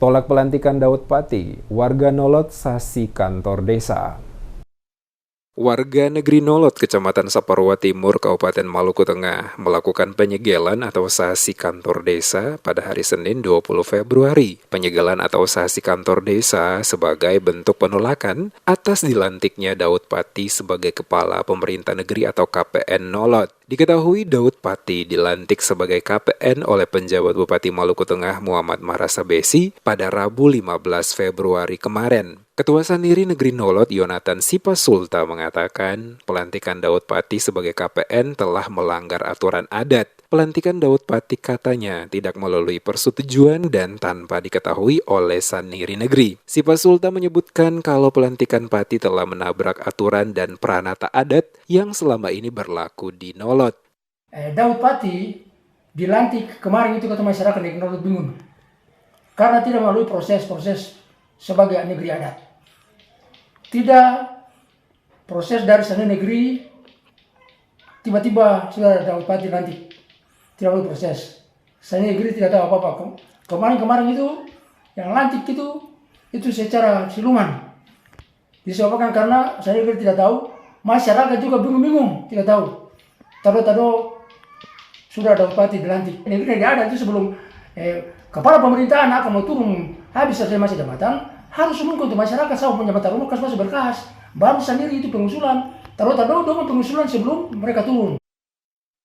Tolak pelantikan Daud Pati, warga Nolot sasi kantor desa. Warga negeri Nolot, Kecamatan Saparua Timur, Kabupaten Maluku Tengah, melakukan penyegelan atau sasi kantor desa pada hari Senin 20 Februari. Penyegelan atau sasi kantor desa sebagai bentuk penolakan atas dilantiknya Daud Pati sebagai Kepala Pemerintah Negeri atau KPN Nolot. Diketahui Daud Pati dilantik sebagai KPN oleh penjabat Bupati Maluku Tengah Muhammad Marasa Besi pada Rabu 15 Februari kemarin. Ketua Sandiri Negeri Nolot Yonatan Sipasulta mengatakan pelantikan Daud Pati sebagai KPN telah melanggar aturan adat. Pelantikan Daud Pati katanya tidak melalui persetujuan dan tanpa diketahui oleh Sandiri Negeri. Sipasulta menyebutkan kalau pelantikan Pati telah menabrak aturan dan pranata adat yang selama ini berlaku di Nolot. Daud Pati dilantik kemarin itu kata masyarakat negeri Nolot bingung karena tidak melalui proses sebagai negeri adat. Tidak proses dari sana negeri tiba-tiba sudah Daud Pati lantik. Tidak melalui proses. Sana negeri tidak tahu apa-apa. Kemarin itu yang lantik itu secara siluman. Disebabkan karena sana negeri tidak tahu, masyarakat juga bingung-bingung, tidak tahu. Tahu sudah Daud Pati dilantik. Negeri adat itu sebelum kepala pemerintahan akan mau turun habis selesai masa jabatan, harus umumkan untuk masyarakat sama penjabat umum kasih masuk berkas. Baru sendiri itu pengusulan. Taruh dengan pengusulan sebelum mereka turun.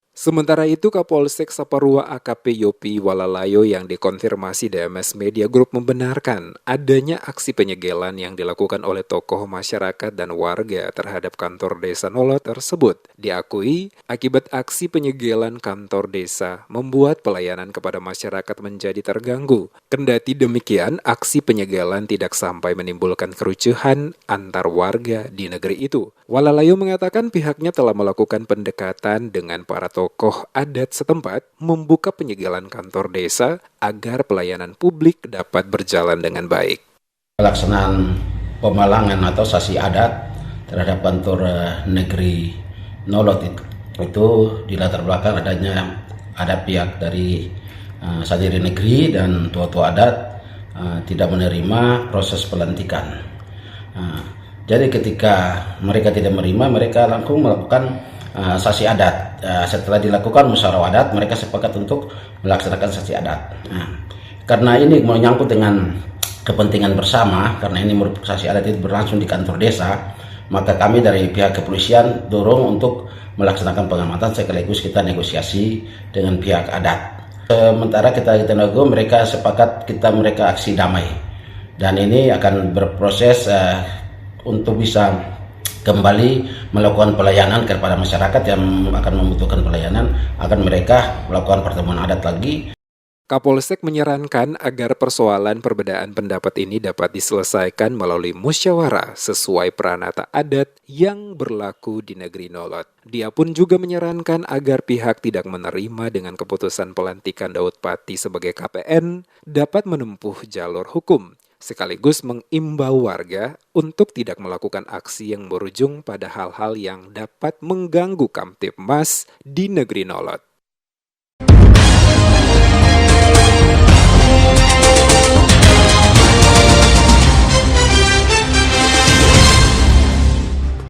Sementara itu, Kapolsek Saparua AKP Yopi Walalayo yang dikonfirmasi DMS Media Group membenarkan adanya aksi penyegelan yang dilakukan oleh tokoh masyarakat dan warga terhadap kantor desa Nolot tersebut. Diakui, akibat aksi penyegelan kantor desa membuat pelayanan kepada masyarakat menjadi terganggu. Kendati demikian, aksi penyegelan tidak sampai menimbulkan kerucuhan antar warga di negeri itu. Walalayo mengatakan pihaknya telah melakukan pendekatan dengan para tokoh adat setempat membuka penyegelan kantor desa agar pelayanan publik dapat berjalan dengan baik. Pelaksanaan pemalangan atau sasi adat terhadap kantor negeri Nolot itu dilatar belakang ada pihak dari Sandiri Negeri dan tua-tua adat tidak menerima proses pelantikan. Jadi ketika mereka tidak menerima, mereka langsung melakukan sasi adat. Setelah dilakukan musyawarah adat, mereka sepakat untuk melaksanakan sasi adat. Karena ini menyangkut dengan kepentingan bersama, karena ini merupakan sasi adat itu berlangsung di kantor desa, maka kami dari pihak kepolisian dorong untuk melaksanakan pengamatan sekaligus kita negosiasi dengan pihak adat. Sementara kita nego, mereka sepakat mereka aksi damai, dan ini akan berproses untuk bisa kembali melakukan pelayanan kepada masyarakat yang akan membutuhkan pelayanan, akan mereka melakukan pertemuan adat lagi. Kapolsek menyarankan agar persoalan perbedaan pendapat ini dapat diselesaikan melalui musyawarah sesuai pranata adat yang berlaku di negeri Nolot. Dia pun juga menyarankan agar pihak tidak menerima dengan keputusan pelantikan Daud Pati sebagai KPN dapat menempuh jalur hukum, sekaligus mengimbau warga untuk tidak melakukan aksi yang berujung pada hal-hal yang dapat mengganggu Kamtibmas di negeri Nolot.